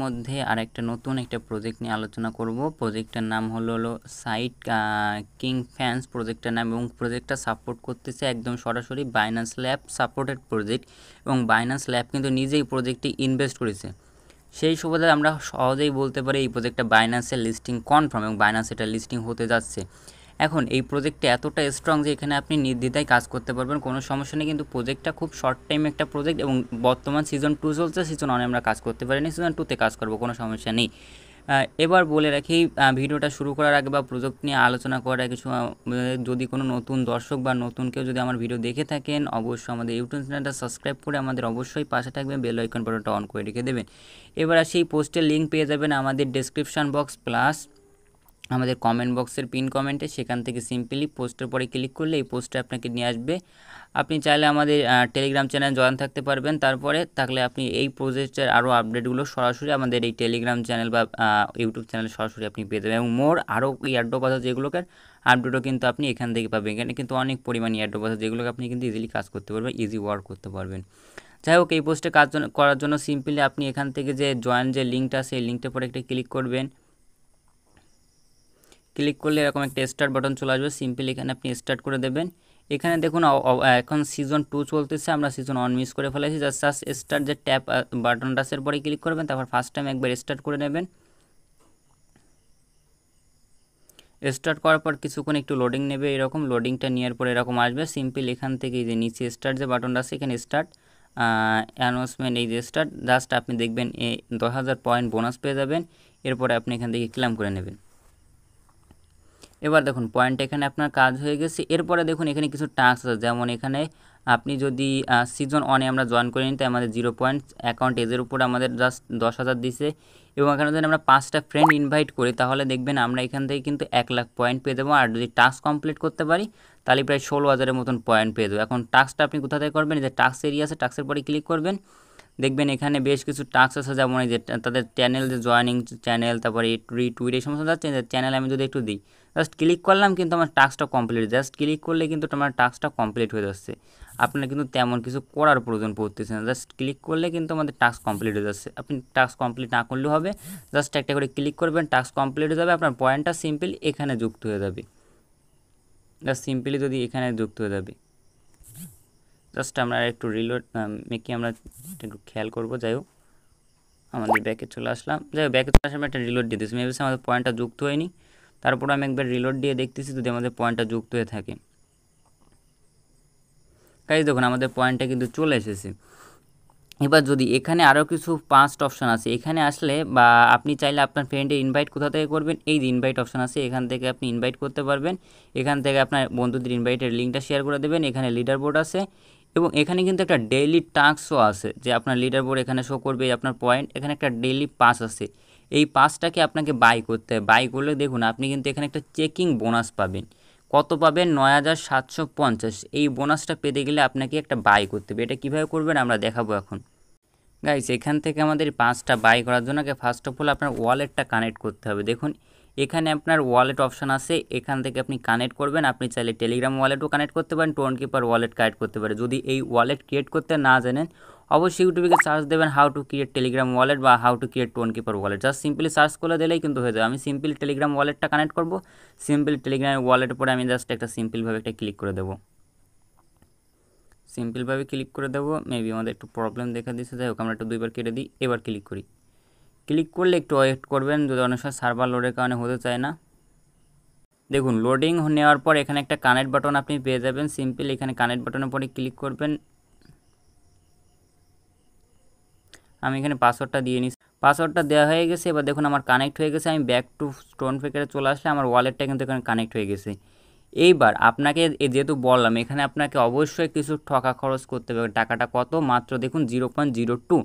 মধ্যে আরেকটা নতুন একটা প্রজেক্ট নিয়ে আলোচনা করব। প্রজেক্টটার নাম হলো সাইট কিং ফ্যান্স প্রজেক্টটার নাম, এবং প্রজেক্টটা সাপোর্ট করতেছে একদম সরাসরি বাইন্যান্স ল্যাব সাপোর্টেড প্রজেক্ট, এবং বাইন্যান্স ল্যাব কিন্তু নিজেই প্রজেক্টে ইনভেস্ট করেছে। সেই সুবাদে আমরা সহজেই বলতে পারি এই প্রজেক্টটা বাইন্যান্সের লিস্টিং কনফার্ম, এবং বাইন্যান্স এটা লিস্টিং হতে যাচ্ছে। এখন এই প্রজেক্টটা এতটা স্ট্রং যে এখানে আপনি নির্দ্বিধায় কাজ করতে পারবেন, কোনো সমস্যা নেই। কিন্তু প্রজেক্টটা খুব শর্ট টাইম একটা প্রজেক্ট, এবং বর্তমান সিজন 2 চলছে, সিজন 1 আমরা কাজ করতে পারিনি, সিজন 2তে কাজ করবো, কোনো সমস্যা নেই। এবার বলে রাখি, ভিডিওটা শুরু করার আগে বা প্রজেক্ট নিয়ে আলোচনা করার আগে যদি কোনো নতুন দর্শক বা নতুন কেউ যদি আমার ভিডিও দেখে থাকেন, অবশ্যই আমাদের ইউটিউব চ্যানেলটা সাবস্ক্রাইব করে আমাদের অবশ্যই পাশে থাকবেন, বেল আইকন বাটনটা অন করে রেখে দেবেন। এবার সেই পোস্টের লিঙ্ক পেয়ে যাবেন আমাদের ডেসক্রিপশন বক্স প্লাস আমাদের কমেন্ট বক্সের পিন কমেন্টে। সেখান থেকে সিম্পলি পোস্টের পরে ক্লিক করলে এই পোস্টে আপনাকে নিয়ে আসবে। আপনি চাইলে আমাদের টেলিগ্রাম চ্যানেল জয়েন থাকতে পারবেন, তারপরে থাকলে আপনি এই প্রজেক্টের আরও আপডেটগুলো সরাসরি আমাদের এই টেলিগ্রাম চ্যানেল বা ইউটিউব চ্যানেলে সরাসরি আপনি পেয়ে যাবেন, এবং মোর আরও এয়ারড্রপ আছে যেগুলোকে আপডেটও কিন্তু আপনি এখান থেকে পাবেন। এখানে কিন্তু অনেক পরিমাণ এয়ারড্রপ আছে যেগুলোকে আপনি কিন্তু ইজিলি কাজ করতে পারবেন, ইজি ওয়ার্ক করতে পারবেন। যাই হোক, এই পোস্টে কাজ করার জন্য সিম্পলি আপনি এখান থেকে যে জয়েন যে লিঙ্কটা আছে এই লিঙ্কটার পরে একটা ক্লিক করবেন। ক্লিক করলে এরকম একটা স্টার্ট বাটন চলে আসবে, সিম্পলি এখানে আপনি স্টার্ট করে দেবেন। এখানে দেখুন এখন সিজন 2 চলতেছে, আমরা সিজন 1 মিস করে ফেলেছি। জাস্ট স্টার্ট যে ট্যাপ বাটনটা আছে পরে ক্লিক করবেন, তারপর ফার্স্ট টাইম একবার স্টার্ট করে নেবেন। স্টার্ট করার পর কিছুক্ষণ একটু লোডিং নেবে, এরকম লোডিংটা নেওয়ার পর এরকম আসবে। সিম্পল এখান থেকে যে নিচে স্টার্ট যে বাটনটা আছে এখানে স্টার্ট অ্যানাউন্সমেন্ট, এই যে স্টার্ট, জাস্ট আপনি দেখবেন 10,000 পয়েন্ট বোনাস পেয়ে যাবেন। এরপরে আপনি এখান থেকে ক্লেম করে নেবেন। এবার দেখুন পয়েন্ট এখানে আপনার কাজ হয়ে গেছে। এরপরে দেখুন এখানে কিছু টাস্ক আছে, যেমন এখানে আপনি যদি সিজন 1-এ আমরা জয়েন করে নিতে আমাদের 0 পয়েন্ট অ্যাকাউন্ট এজের উপর আমাদের জাস্ট 10,000 দিছে, এবং এখানে যদি আমরা 5টা ফ্রেন্ড ইনভাইট করি তাহলে দেখবেন আমরা এখান থেকে কিন্তু 1 লাখ পয়েন্ট পেয়ে দেবো। আর যদি টাস্ক কমপ্লিট করতে পারি তাহলে প্রায় 16,000-এর মতন পয়েন্ট পেয়ে দেবো। এখন টাস্কটা আপনি কোথা থেকে করবেন, যে টাস্ক এরিয়া আছে, টাস্কের পরে ক্লিক করবেন। দেখবেন এখানে বেশ কিছু টাস্ক আছে, যেমন এই যে তাদের চ্যানেল যে জয়েনিং চ্যানেল, তারপরে রিটুইট, এই সমস্ত যাচ্ছে চ্যানেল আমি যদি একটু দিই, জাস্ট ক্লিক করলাম কিন্তু আমার টাস্কটা কমপ্লিট। জাস্ট ক্লিক করলে কিন্তু আমার টাস্কটা কমপ্লিট হয়ে যাচ্ছে। আপনার কিন্তু তেমন কিছু করার প্রয়োজন পড়তেছে না, জাস্ট ক্লিক করলে কিন্তু আমাদের টাস্ক কমপ্লিট হয়ে যাচ্ছে। আপনি টাস্ক কমপ্লিট না করলেও হবে, জাস্ট একটা করে ক্লিক করবেন, টাস্ক কমপ্লিট হয়ে যাবে, আপনার পয়েন্টটা সিম্পল এখানে যুক্ত হয়ে যাবে। জাস্ট সিম্পলি যদি এখানে যুক্ত হয়ে যাবে, জাস্ট আমরা একটু রিলোড মেকে আমরা একটু খেয়াল করবো। যাই হোক, আমাদের ব্যাকে চলে আসলাম। যাই হোক, ব্যাকে চলে আসলে একটা রিলোড দিয়ে দিচ্ছি, মেবি আমাদের পয়েন্টটা যুক্ত হয়নি। তারপর আমি একবার রিলোড দিয়ে দেখতেছি যদি আমাদের পয়েন্টটা যুক্ত হয়ে থাকে। গাইস দেখুন আমাদের পয়েন্টটা কিন্তু চলে এসেছে। এবার যদি এখানে আরও কিছু 5টা অপশান আছে, এখানে আসলে বা আপনি চাইলে আপনার ফ্রেন্ডের ইনভাইট কোথা থেকে করবেন, এই যে ইনভাইট অপশান আছে এখান থেকে আপনি ইনভাইট করতে পারবেন। এখান থেকে আপনার বন্ধুদের ইনভাইটের লিঙ্কটা শেয়ার করে দেবেন। এখানে লিডার বোর্ড আছে, এবং এখানে কিন্তু একটা ডেইলি টাস্কও আছে, যে আপনার লিডার বোর্ড এখানে শো করবে আপনার পয়েন্ট। এখানে একটা ডেইলি পাস আছে, এই পাসটাকে আপনাকে বাই করতে হবে। বাই করলে দেখুন আপনি কিন্তু এখানে একটা চেকিং বোনাস পাবেন। কত পাবেন, 9,750। এই বোনাসটা পেতে গেলে আপনাকে একটা বাই করতে হবে। এটা কীভাবে করবেন আমরা দেখাবো এখন। গাইস এখান থেকে আমাদের 5টা বাই করার জন্য ফার্স্ট অফ অল আপনার ওয়ালেটটা কানেক্ট করতে হবে। দেখুন এখানে আপনার ওয়ালেট অপশান আছে, এখান থেকে আপনি কানেক্ট করবেন। আপনি চাইলে টেলিগ্রাম ওয়ালেটও কানেক্ট করতে পারেন, টোন কিপার ওয়ালেট কানেক্ট করতে পারেন। যদি এই ওয়ালেট ক্রিয়েট করতে না জানেন অবশ্যই ইউটিউবে সার্চ দেবেন how to create Telegram wallet বা how to create Tonkeeper wallet, just simply search করে দিলেই কিন্তু হয়ে যাবে। আমি সিম্পলি টেলিগ্রাম ওয়ালেটটা কানেক্ট করব। সিম্পলি টেলিগ্রাম ওয়ালেটের পরে আমি জাস্ট একটা সিম্পলভাবে একটা ক্লিক করে দেবো। সিম্পলভাবে ক্লিক করে দেবো, মেবি আমাদের একটু প্রবলেম দেখা দিচ্ছে। যাই হোক আমরা একটু 2বার কেটে দিই, এবার ক্লিক করি। ক্লিক করলে একটু ওয়েট করবেন, যদি অনেক সময় সার্ভার লোডের কারণে হতে চায় না। দেখুন লোডিং নেওয়ার পর এখানে একটা কানেক্ট বাটন আপনি পেয়ে যাবেন। সিম্পল এখানে কানেক্ট বাটনের পরে ক্লিক করবেন। আমি এখানে পাসওয়ার্ডটা দিয়ে নিচ্ছি, পাসওয়ার্ডটা দেওয়া হয়ে গেছে। এবার দেখুন আমার কানেক্ট হয়ে গেছে। আমি ব্যাক টু স্টোন ফেকারে চলে আসলে আমার ওয়ালেটটা কিন্তু এখানে কানেক্ট হয়ে গেছে। এইবার আপনাকে যেহেতু বললাম এখানে আপনাকে অবশ্যই কিছু টাকা খরচ করতে হবে। টাকাটা কত, মাত্র দেখুন 0.02,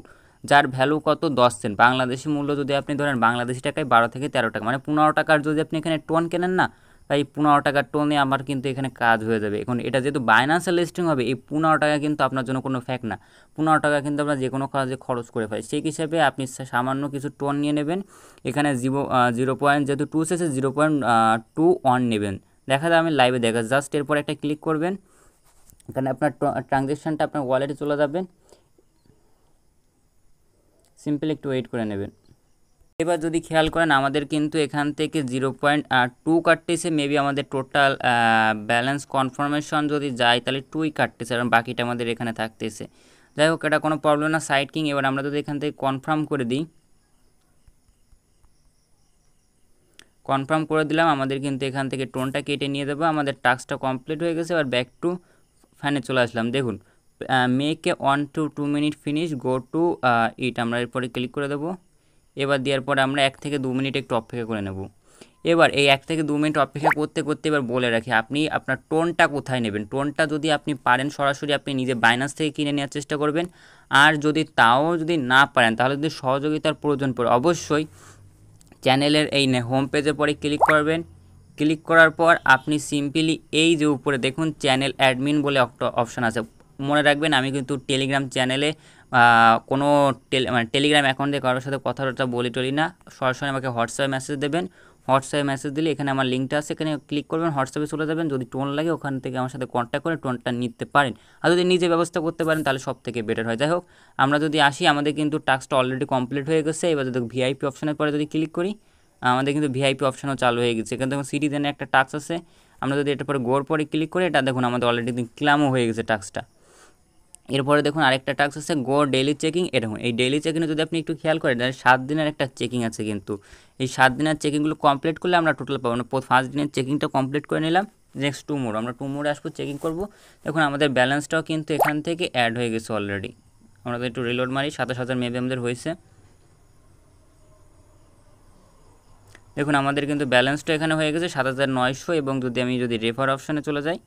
যার ভ্যালু কত 10 সেন্ট। বাংলাদেশি মূল্য যদি আপনি ধরেন বাংলাদেশি টাকায় 12 থেকে 13 টাকা, মানে 15 টাকার যদি আপনি এখানে টোন কেনেন না, তাই 15 টাকার টোনে আমার কিন্তু এখানে কাজ হয়ে যাবে। এখন এটা যেহেতু বাইন্যান্সে লিস্টিং হবে, এই 15 টাকা কিন্তু আপনার জন্য কোনো ফ্যাক্ট না। 15 টাকা কিন্তু আমরা যে কোনো কাজে খরচ করে ফেলি। সেই হিসাবে আপনি সামান্য কিছু টোন নিয়ে নেবেন। এখানে 0.2 শেষে 0.21 নেবেন। দেখা যায় আমি লাইভে দেখা, জাস্ট এরপর একটা ক্লিক করবেন। এখানে আপনার ট্রানজ্যাকশানটা আপনার ওয়ালেটে চলে যাবেন। সিম্পল একটু ওয়েট করে নেবেন। এবার যদি খেয়াল করেন আমাদের কিন্তু এখান থেকে 0.2 কাটতেছে, মেবি আমাদের টোটাল ব্যালেন্স কনফার্মেশন যদি যায় তাহলে 2ই কাটতেছে, কারণ বাকিটা আমাদের এখানে থাকতেছে। যাই হোক, এটা কোনো প্রবলেম না। সাইড কিং এবার আমরা যদি এখান থেকে কনফার্ম করে দিই, কনফার্ম করে দিলাম, আমাদের কিন্তু এখান থেকে টোনটা কেটে নিয়ে দেবো। আমাদের টাস্কটা কমপ্লিট হয়ে গেছে। এবার ব্যাক টু ফ্যানে চলে আসলাম। দেখুন make a 1 to 2 minute finish, go to it, আমরা এরপরে ক্লিক করে দেবো। এবার দেওয়ার পরে আমরা 1 থেকে 2 মিনিট একটু অপেক্ষা করে নেব। এবার এই 1 থেকে 2 মিনিট অপেক্ষা করতে করতে এবার বলে রাখি, আপনি আপনার টোনটা কোথায় নেবেন। টোনটা যদি আপনি পারেন সরাসরি আপনি নিজে বাইনান্স থেকে কিনে নেওয়ার চেষ্টা করবেন, আর যদি তাও যদি না পারেন তাহলে যদি সহযোগিতার প্রয়োজন পড়ে অবশ্যই চ্যানেলের এই হোম পেজের পরে ক্লিক করবেন। ক্লিক করার পর আপনি সিম্পলি এই যে উপরে দেখুন চ্যানেল অ্যাডমিন বলে একটা অপশান আছে, মনে রাখবেন আমি কিন্তু টেলিগ্রাম চ্যানেলে কোনো টেলিগ্রাম অ্যাকাউন্টে কারোর সাথে কথাটা বলি না, সরাসরি আমাকে হোয়াটসঅ্যাপে মেসেজ দেবেন। হোয়াটসঅ্যাপে মেসেজ দিলে এখানে আমার লিঙ্কটা আছে, এখানে ক্লিক করবেন, হোয়াটসঅ্যাপে চলে যাবেন। যদি টোন লাগে ওখান থেকে আমার সাথে কন্ট্যাক্ট করে টোনটা নিতে পারেন, আর যদি নিজে ব্যবস্থা করতে পারেন তাহলে সব থেকে বেটার হয়। যাই হোক, আমরা যদি আসি আমাদের কিন্তু টাস্কটা অলরেডি কমপ্লিট হয়ে গেছে। এবার যদি ভিআইপি অপশানের পরে যদি ক্লিক করি, আমাদের কিন্তু ভিআইপি অপশানও চালু হয়ে গেছে। এখানে দেখুন সিটিজেনের একটা টাস্ক আছে, আমরা যদি এটার পরে গোর পরে ক্লিক করি, এটা দেখুন আমাদের অলরেডি ক্লামও হয়ে গেছে টাস্কটা। এরপরে দেখুন আরেকটা টাস্ক আছে গো ডেইলি চেকিং। এরকম এই ডেইলি চেকিংয়ে যদি আপনি একটু খেয়াল করেন 7 দিনের একটা চেকিং আছে, কিন্তু এই 7 দিনের চেকিংগুলো কমপ্লিট করলে আমরা টোটাল পাবো না। ফার্স্ট দিনের চেকিংটা কমপ্লিট করে নিলাম, নেক্সট 2 মোড, আমরা 2 মোডে আসবো, চেকিং করব। দেখুন আমাদের ব্যালেন্সটাও কিন্তু এখান থেকে অ্যাড হয়ে গেছে অলরেডি। আমরা একটু রিলোড মারি, 27,000 মেবি আমাদের হয়েছে। দেখুন আমাদের কিন্তু ব্যালেন্সটা এখানে হয়ে গেছে 7,900, এবং আমি যদি রেফার অপশানে চলে যাই,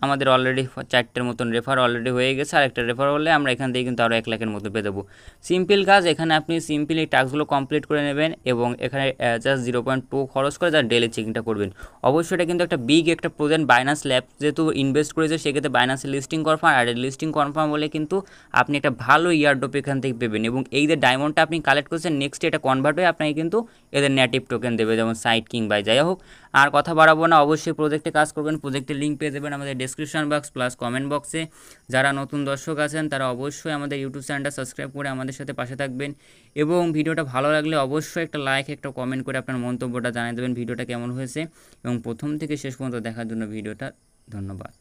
আমাদের অলরেডি 4টের মতন রেফার অলরেডি হয়ে গেছে। আর একটা রেফার হলে আমরা এখান থেকে কিন্তু আরও 1 লাখের মতো পেয়ে দেবো। সিম্পল কাজ, এখানে আপনি সিম্পল এই টাস্কগুলো কমপ্লিট করে নেবেন এবং এখানে জাস্ট 0.2 খরচ করে যার ডেলি চেকিংটা করবেন। অবশ্যই এটা কিন্তু একটা বিগ একটা প্রজেক্ট, বাইনান্স ল্যাব যেহেতু ইনভেস্ট করেছে সেক্ষেত্রে বাইনান্সে লিস্টিং কনফার্ম, আর লিস্টিং কনফার্ম হলে কিন্তু আপনি একটা ভালো ইয়ারড্রপ এখান থেকে পেবেন, এবং এই যে ডায়মন্ডটা আপনি কালেক্ট করেছেন নেক্সট এটা কনভার্ট হয়ে আপনাকে কিন্তু এদের নেটিভ টোকেন দেবে, যেমন সাইড কিং বাই। যাই হোক, আর কথা বাড়াবো না, অবশ্যই প্রজেক্টে কাজ করবেন। প্রজেক্টের লিঙ্ক পেয়ে যাবেন আমাদের ডেসক্রিপশন বক্স প্লাস কমেন্ট বক্সে। যারা নতুন দর্শক আছেন তারা অবশ্যই আমাদের ইউটিউব চ্যানেলটা সাবস্ক্রাইব করে আমাদের সাথে পাশে থাকবেন, এবং ভিডিওটা ভালো লাগলে অবশ্যই একটা লাইক একটা কমেন্ট করে আপনার মন্তব্যটা জানিয়ে দেবেন ভিডিওটা কেমন হয়েছে, এবং প্রথম থেকে শেষ পর্যন্ত দেখার জন্য ভিডিওটা ধন্যবাদ।